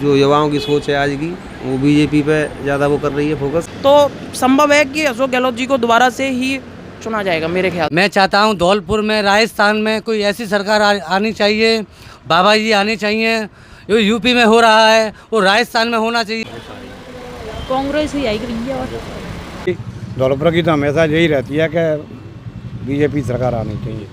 जो युवाओं की सोच है आज की, वो बीजेपी पे ज़्यादा वो कर रही है फोकस। तो संभव है कि अशोक गहलोत जी को दोबारा से ही चुना जाएगा मेरे ख्याल। मैं चाहता हूं धौलपुर में, राजस्थान में कोई ऐसी सरकार आनी चाहिए, बाबा जी आने चाहिए। जो यूपी में हो रहा है वो राजस्थान में होना चाहिए। कांग्रेस ही आएगी भैया। और धौलपुर की तो हमेशा यही रहती है कि बीजेपी सरकार आनी चाहिए,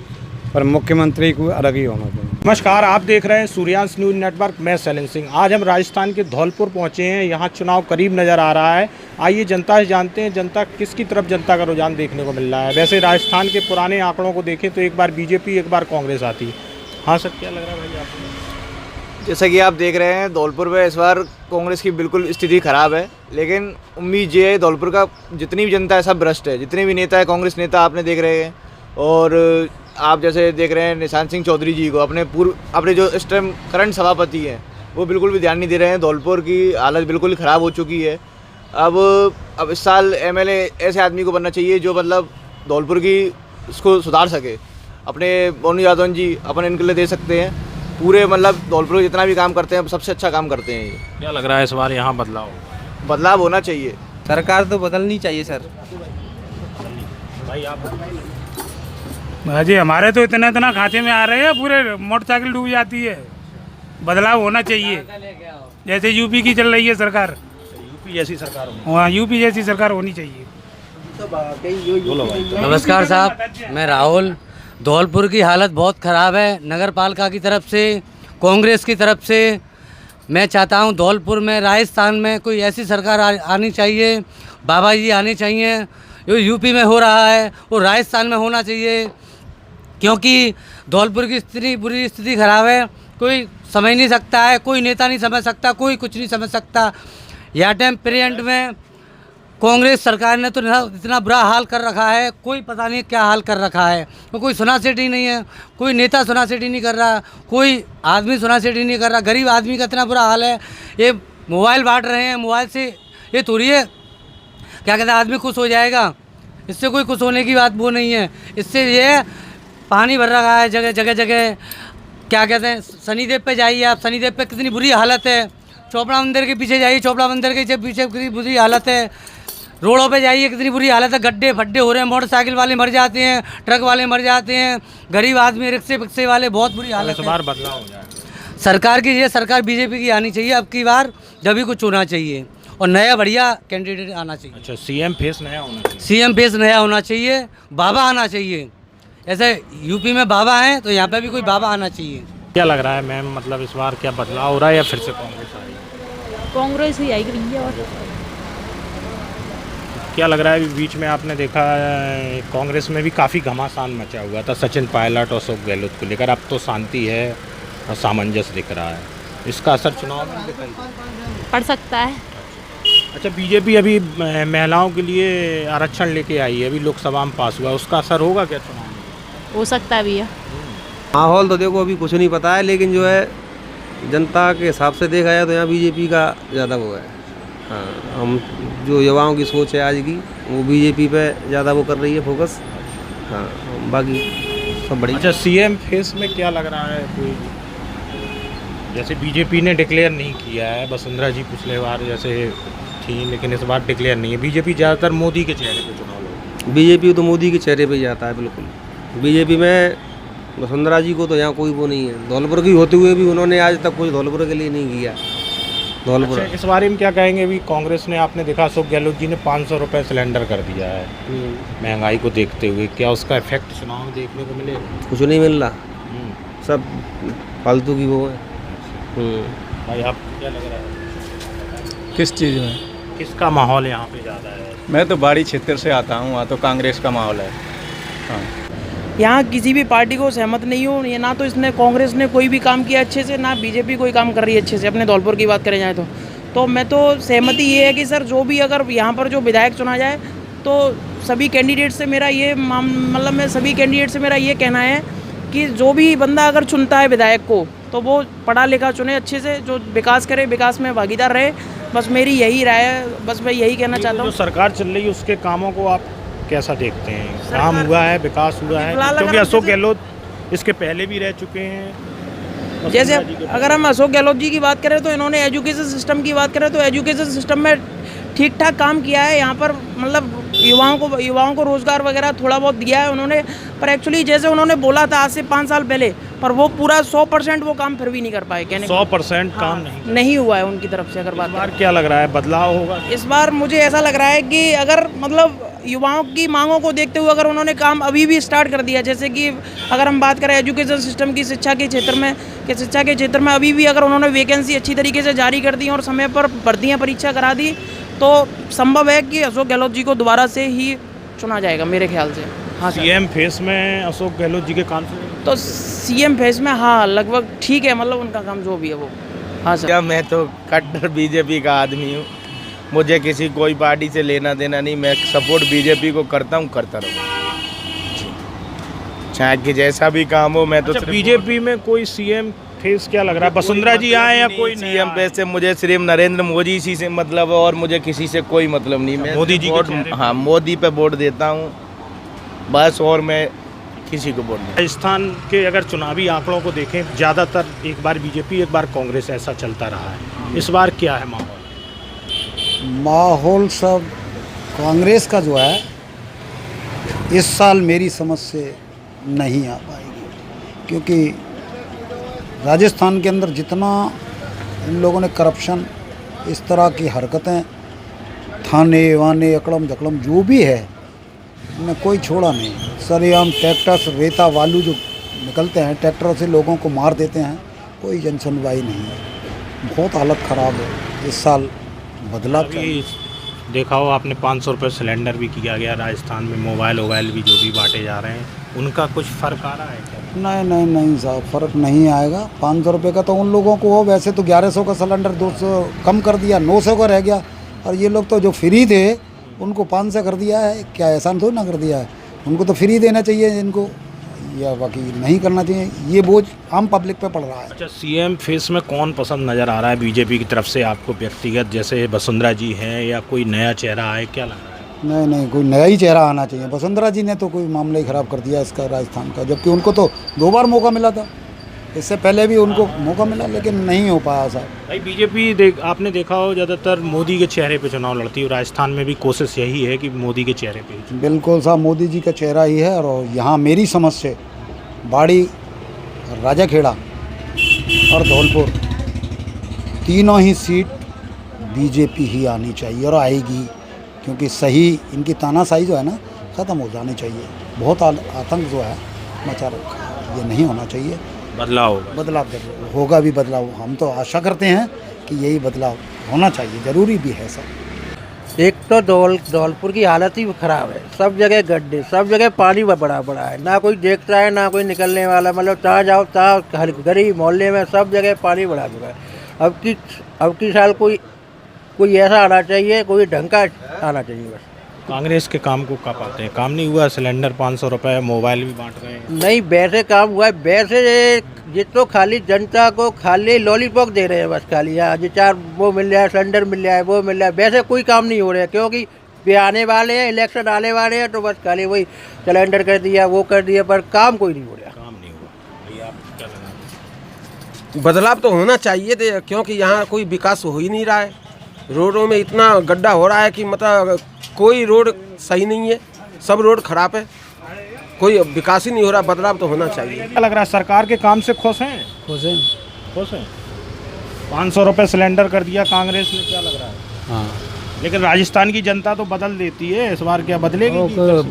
पर मुख्यमंत्री को अलग ही होना चाहिए। नमस्कार, आप देख रहे हैं सूर्यांश न्यूज नेटवर्क। मैं सैलन सिंह। आज हम राजस्थान के धौलपुर पहुंचे हैं। यहां चुनाव करीब नज़र आ रहा है। आइए जनता से जानते हैं जनता किसकी तरफ जनता का रुझान देखने को मिल रहा है। वैसे राजस्थान के पुराने आंकड़ों को देखें तो एक बार बीजेपी एक बार कांग्रेस आती है। हाँ सर, क्या लग रहा है भाई आपको? जैसा कि आप देख रहे हैं धौलपुर में इस बार कांग्रेस की बिल्कुल स्थिति खराब है, लेकिन उम्मीद ये है धौलपुर का जितनी भी जनता है सब भ्रष्ट है। जितने भी नेता है कांग्रेस नेता आपने देख रहे हैं, और आप जैसे देख रहे हैं निशांत सिंह चौधरी जी को, अपने जो इस टाइम करंट सभापति हैं वो बिल्कुल भी ध्यान नहीं दे रहे हैं। धौलपुर की हालत बिल्कुल ख़राब हो चुकी है। अब इस साल एमएलए ऐसे आदमी को बनना चाहिए जो मतलब धौलपुर की उसको सुधार सके। अपने मोनू यादव जी अपन इनके लिए दे सकते हैं। पूरे मतलब धौलपुर जितना भी काम करते हैं सबसे अच्छा काम करते हैं ये। क्या लग रहा है इस बार यहाँ बदलाव होना चाहिए। सरकार तो बदलनी चाहिए सर। भाई आप? जी हमारे तो इतना खाते में आ रहे हैं, पूरे मोटरसाइकिल डूब जाती है। बदलाव होना चाहिए, जैसे यूपी की चल रही है सरकार। यूपी जैसी सरकार हो। हाँ, यूपी जैसी सरकार होनी चाहिए। नमस्कार साहब, मैं राहुल। धौलपुर की हालत बहुत ख़राब है, नगर पालिका की तरफ से, कांग्रेस की तरफ से। मैं चाहता हूं धौलपुर में, राजस्थान में कोई ऐसी सरकार आनी चाहिए, बाबा जी आने चाहिए। जो यूपी में हो रहा है वो राजस्थान में होना चाहिए, क्योंकि धौलपुर की इतनी बुरी स्थिति ख़राब है, कोई समझ नहीं सकता है, कोई नेता नहीं समझ सकता, कोई कुछ नहीं समझ सकता। यह टाइम पीरियड में कांग्रेस सरकार ने तो इतना बुरा हाल कर रखा है, कोई पता नहीं क्या हाल कर रखा है। तो कोई सुना सेठी नहीं है, कोई नेता सुना सेठी नहीं कर रहा, कोई आदमी सुना सेठी नहीं कर रहा। गरीब आदमी का इतना बुरा हाल है। ये मोबाइल बांट रहे हैं, मोबाइल से ये थोड़ी है क्या कहते हैं आदमी खुश हो जाएगा। इससे कोई खुश होने की बात वो नहीं है। इससे ये पानी भर रखा है जगह जगह जगह। क्या कहते हैं, शनिदेव पे जाइए आप, शनिदेव पे कितनी बुरी हालत है। चोपड़ा मंदिर के पीछे जाइए, चोपड़ा मंदिर के पीछे कितनी बुरी हालत है। रोडों पे जाइए, कितनी बुरी हालत है। गड्ढे फड्डे हो रहे हैं, मोटरसाइकिल वाले मर जाते हैं, ट्रक वाले मर जाते हैं, गरीब आदमी रिक्शे वाले, बहुत बुरी हालत है। इस बार बदलाव हो जाए। सरकार की ये सरकार बीजेपी की आनी चाहिए। अब की बार जब भी कुछ होना चाहिए और नया बढ़िया कैंडिडेट आना चाहिए। अच्छा, सीएम फेस नया होना चाहिए। सीएम फेस नया होना चाहिए, बाबा आना चाहिए। ऐसे यूपी में बाबा हैं तो यहाँ पे भी कोई बाबा आना चाहिए। क्या लग रहा है मैम, मतलब इस बार क्या बदलाव हो रहा है या फिर से कांग्रेस आएगी? कांग्रेस ही आएगी भैया। और क्या लग रहा है बीच में आपने देखा कांग्रेस में भी काफ़ी घमासान मचा हुआ था सचिन पायलट और अशोक गहलोत को लेकर। अब तो शांति है और सामंजस्य दिख रहा है। इसका असर चुनाव में दिखाई पड़ सकता है। अच्छा, बीजेपी अभी महिलाओं के लिए आरक्षण लेके आई है, अभी लोकसभा में पास हुआ, उसका असर होगा क्या चुनाव में? हो सकता है भैया। माहौल तो देखो अभी कुछ नहीं पता है, लेकिन जो है जनता के हिसाब से देखा जाए तो यहाँ बीजेपी का ज़्यादा वो है। हाँ, हम जो युवाओं की सोच है आज की, वो बीजेपी पे ज़्यादा वो कर रही है फोकस। हाँ, बाकी सब बढ़िया। अच्छा, सीएम फेस में क्या लग रहा है कोई? जैसे बीजेपी ने डिक्लेयर नहीं किया है, वसुंधरा जी पिछले बार जैसे थी, लेकिन इस बार डिक्लेयर नहीं है। बीजेपी ज़्यादातर मोदी के चेहरे पे चुनाव लड़ेगी। बीजेपी तो मोदी के चेहरे पे ही जाता है बिल्कुल। बीजेपी में वसुंधरा जी को तो यहाँ कोई वो नहीं है। धौलपुर की होते हुए भी उन्होंने आज तक कुछ धौलपुर के लिए नहीं किया। धौलपुर अच्छा, इस बारे में क्या कहेंगे? अभी कांग्रेस ने, आपने देखा अशोक गहलोत जी ने 500 रुपये सिलेंडर कर दिया है महंगाई को देखते हुए। क्या उसका इफेक्ट चुनाव में देखने को मिलेगा? कुछ नहीं मिल रहा, सब फालतू की वो है। भाई आप क्या लग रहा है, किस चीज़ में? किसका माहौल यहाँ पे ज़्यादा है? मैं तो बाड़ी क्षेत्र से आता हूँ, वहाँ तो कांग्रेस का माहौल है। हाँ, यहाँ किसी भी पार्टी को सहमत नहीं हूँ। ये ना तो इसने कांग्रेस ने कोई भी काम किया अच्छे से, ना बीजेपी कोई काम कर रही है अच्छे से। अपने धौलपुर की बात करें जाए तो मैं तो सहमति ये है कि सर जो भी अगर यहाँ पर जो विधायक चुना जाए तो सभी कैंडिडेट से मेरा ये मतलब मैं सभी कैंडिडेट से मेरा ये कहना है कि जो भी बंदा अगर चुनता है विधायक को तो वो पढ़ा लिखा चुने अच्छे से, जो विकास करे, विकास में भागीदार रहे। बस मेरी यही राय है, बस मैं यही कहना चाहता हूँ। जो सरकार चल रही है उसके कामों को आप कैसा देखते हैं? काम हुआ है, विकास हुआ है? क्योंकि अशोक गहलोत इसके पहले भी रह चुके हैं, जैसे अगर हम अशोक गहलोत जी की बात करें तो इन्होंने एजुकेशन सिस्टम की बात करें तो एजुकेशन सिस्टम में ठीक ठाक काम किया है। यहाँ पर मतलब युवाओं को रोज़गार वगैरह थोड़ा बहुत दिया है उन्होंने, पर एक्चुअली जैसे उन्होंने बोला था आज से 5 साल पहले, पर वो पूरा 100% वो काम फिर भी नहीं कर पाए। कहने 100% काम नहीं हुआ है उनकी तरफ से। अगर बात बार क्या लग रहा है, बदलाव होगा इस बार? मुझे ऐसा लग रहा है कि अगर मतलब युवाओं की मांगों को देखते हुए अगर उन्होंने काम अभी भी स्टार्ट कर दिया, जैसे कि अगर हम बात करें एजुकेशन सिस्टम की, शिक्षा के क्षेत्र में अभी भी अगर उन्होंने वैकेंसी अच्छी तरीके से जारी कर दी और समय पर भर्तियाँ परीक्षा करा दी तो संभव है कि अशोक गहलोत जी को दोबारा से ही चुना जाएगा मेरे ख्याल से। हाँ सर। सीएम फेस में अशोक गहलोत जी के काम से तो सीएम फेस में हाँ लगभग ठीक है, मतलब उनका काम जो भी है वो। हाँ सर। मैं तो कट्टर बीजेपी का आदमी हूँ, मुझे किसी कोई पार्टी से लेना देना नहीं, मैं सपोर्ट बीजेपी को करता हूँ, करता रहूँगा, चाहे कि जैसा भी काम हो। मैं तो बीजेपी में कोई सीएम फेस क्या लग रहा है, वसुंधरा जी आए या कोई सीएम फेस से मुझे सिर्फ नरेंद्र मोदी जी से मतलब है और मुझे किसी से कोई मतलब नहीं। मैं मोदी जी के हाँ मोदी पे वोट देता हूँ बस, और मैं किसी को वोट नहीं। राजस्थान के अगर चुनावी आंकड़ों को देखें, ज़्यादातर एक बार बीजेपी एक बार कांग्रेस ऐसा चलता रहा है। इस बार क्या है माहौल? सब कांग्रेस का जो है इस साल मेरी समझ से नहीं आ पाएगी, क्योंकि राजस्थान के अंदर जितना इन लोगों ने करप्शन, इस तरह की हरकतें, थाने वाने अकड़म झकड़म जो भी है, इनने कोई छोड़ा नहीं। सरेआम ट्रैक्टर रेता वालू जो निकलते हैं, ट्रैक्टरों से लोगों को मार देते हैं, कोई जन सुनवाई नहीं है। बहुत हालत ख़राब है। इस साल बदलाव चाहिए। देखा हो आपने 500 रुपये सिलेंडर भी किया गया राजस्थान में, मोबाइल भी जो भी बांटे जा रहे हैं, उनका कुछ फ़र्क आ रहा है क्या? नहीं साहब, फ़र्क नहीं आएगा। 500 रुपये का तो उन लोगों को हो, वैसे तो 1100 का सिलेंडर 200 कम कर दिया, 900 का रह गया। और ये लोग तो जो फ्री थे उनको 500 कर दिया है। क्या एहसान थोड़ी ना कर दिया है, उनको तो फ्री देना चाहिए इनको, या बाकी नहीं करना चाहिए। ये बोझ आम पब्लिक पे पड़ रहा है। अच्छा, सीएम फेस में कौन पसंद नज़र आ रहा है बीजेपी की तरफ से आपको व्यक्तिगत, जैसे वसुंधरा जी हैं या कोई नया चेहरा है, क्या लग रहा है? नहीं, कोई नया ही चेहरा आना चाहिए। वसुंधरा जी ने तो कोई मामला ही ख़राब कर दिया इसका राजस्थान का, जबकि उनको तो 2 बार मौका मिला था, इससे पहले भी उनको मौका मिला, लेकिन नहीं हो पाया साहब। भाई बीजेपी आपने देखा हो ज़्यादातर मोदी के चेहरे पे चुनाव लड़ती है, राजस्थान में भी कोशिश यही है कि मोदी के चेहरे पे। बिल्कुल साहब, मोदी जी का चेहरा ही है। और यहाँ मेरी समझ से बाड़ी, राजाखेड़ा और धौलपुर तीनों ही सीट बीजेपी ही आनी चाहिए और आएगी, क्योंकि सही इनकी तानाशाही जो है ना ख़त्म हो जानी चाहिए। बहुत आतंक जो है मचा रखा है, ये नहीं होना चाहिए। बदलाव होगा भी बदलाव। हम तो आशा करते हैं कि यही बदलाव होना चाहिए, ज़रूरी भी है सर। एक तो धौलपुर की हालत ही ख़राब है, सब जगह गड्ढे, सब जगह पानी बड़ा है, ना कोई देखता है ना कोई निकलने वाला, मतलब जहाँ जाओ तहाँ गरीब मोहल्ले में सब जगह पानी बढ़ा चुका है। अब की साल कोई ऐसा आना चाहिए, कोई ढंग का आना चाहिए बस। कांग्रेस के काम को कब पाते हैं? काम नहीं हुआ, सिलेंडर 500 रुपये, मोबाइल भी बांट रहे हैं। नहीं, वैसे काम हुआ है, वैसे ये तो खाली जनता को खाली लॉलीपॉप दे रहे हैं बस, खाली यहाँ जो 4 वो मिल जाए, सिलेंडर मिल जाए, वो मिल जाए, वैसे कोई काम नहीं हो रहा है, क्योंकि वे आने वाले हैं, इलेक्शन आने वाले हैं, तो बस खाली वही सिलेंडर कर दिया, वो कर दिया, पर काम कोई नहीं हो रहा। काम नहीं हुआ। भैया आप क्या लगा? बदलाव तो होना चाहिए थे, क्योंकि यहाँ कोई विकास हो ही नहीं रहा है। रोडों में इतना गड्ढा हो रहा है कि मतलब कोई रोड सही नहीं है, सब रोड खराब है, कोई विकास ही नहीं हो रहा। बदलाव तो होना चाहिए। क्या लग रहा है, सरकार के काम से खुश हैं? खुश हैं। 500 रुपये सिलेंडर कर दिया कांग्रेस ने, क्या लग रहा है? हाँ, लेकिन राजस्थान की जनता तो बदल देती है, इस बार क्या बदलेगी?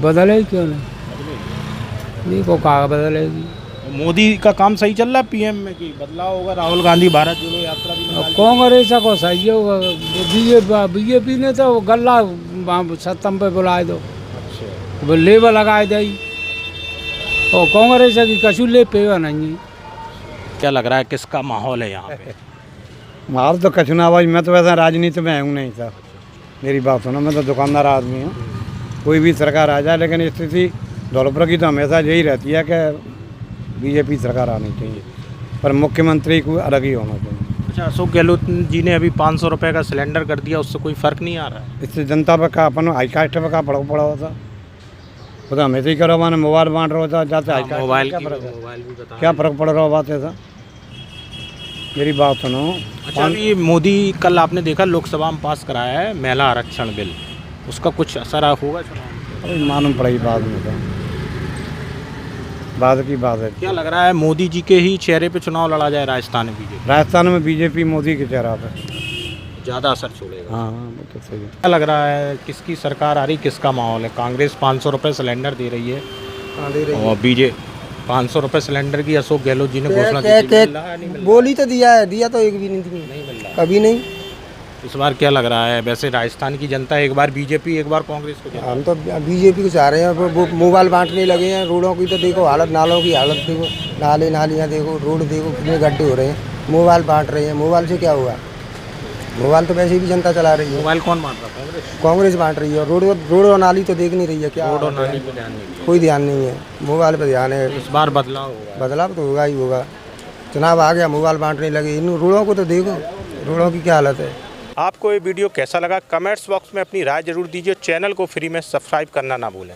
बदले क्यों नहीं, को कहा बदलेगी। मोदी का काम सही चल रहा है पीएम में, कि बदलाव होगा? राहुल गांधी भारत जोड़ो यात्रा भी कांग्रेस को सही होगा, बीजेपी ने तो गल्ला सत्तम पे बुलाए दो, वो लेबर लगाए दी, और कांग्रेस की कछु ले पेवा नहीं। क्या लग रहा है, किसका माहौल है यहाँ पे? माहौल तो कछु ना भाई, मैं तो वैसा राजनीति में हूँ नहीं सर। मेरी बात सुनो, मैं तो दुकानदार आदमी हूँ। कोई भी सरकार आ जाए, लेकिन स्थिति धौलपुर की तो हमेशा यही रहती है कि बीजेपी सरकार आनी चाहिए, पर मुख्यमंत्री को अलग ही होना चाहिए। अच्छा, अशोक गहलोत जी ने अभी 500 रुपये का सिलेंडर कर दिया, उससे कोई फ़र्क नहीं आ रहा है? इससे जनता पर का अपन हाई कास्ट पर का पड़ा होता, वो तो हमेशा ही करो, मैंने मोबाइल बांट रहा होता, जाते हाई कास्ट मोबाइल क्या फ़र्क पड़ रहा हो बात ऐसा? मेरी बात सुनो। अच्छा, अभी मोदी कल आपने देखा लोकसभा में पास कराया है महिला आरक्षण बिल, उसका कुछ असर होगा चुनाव में? अभी मालूम पड़ेगी बाद में, तो बाद की बात है। क्या लग रहा है मोदी जी के ही चेहरे पे चुनाव लड़ा जाए राजस्थान में? बीजेपी राजस्थान में बीजेपी मोदी के चेहरा पे ज़्यादा असर छोड़ेगा। हाँ वो तो सही है। क्या लग रहा है किसकी सरकार आ रही, किसका माहौल है? कांग्रेस 500 रुपये सिलेंडर दे रही है और बीजेपी 500 रुपये सिलेंडर की अशोक गहलोत जी ने घोषणा की थी। बोली तो दिया तो एक भी नहीं मिल रहा, कभी नहीं। इस बार क्या लग रहा है? वैसे राजस्थान की जनता एक बार बीजेपी एक बार कांग्रेस को हम तो बीजेपी को चाह रहे हैं। वो मोबाइल बांटने लगे हैं। रोडों की तो देखो हालत, नालों की हालत देखो, नालियाँ देखो, रोड देखो कितने गड्ढे हो रहे हैं। मोबाइल बांट रहे हैं, मोबाइल से क्या हुआ? मोबाइल तो वैसे भी जनता चला रही है। मोबाइल कौन बांट रहा है? कांग्रेस बांट रही है। रोड और नाली तो देख नहीं रही है। क्या रोड और नाली पे ध्यान नहीं, कोई ध्यान नहीं है, मोबाइल पर ध्यान है। इस बार बदलाव होगा। बदलाव तो होगा ही होगा। चुनाव आ गया, मोबाइल बांटने लगे। इन रोडों को तो देखो, रोडों की क्या हालत है। आपको ये वीडियो कैसा लगा कमेंट्स बॉक्स में अपनी राय जरूर दीजिए। चैनल को फ्री में सब्सक्राइब करना ना भूलें।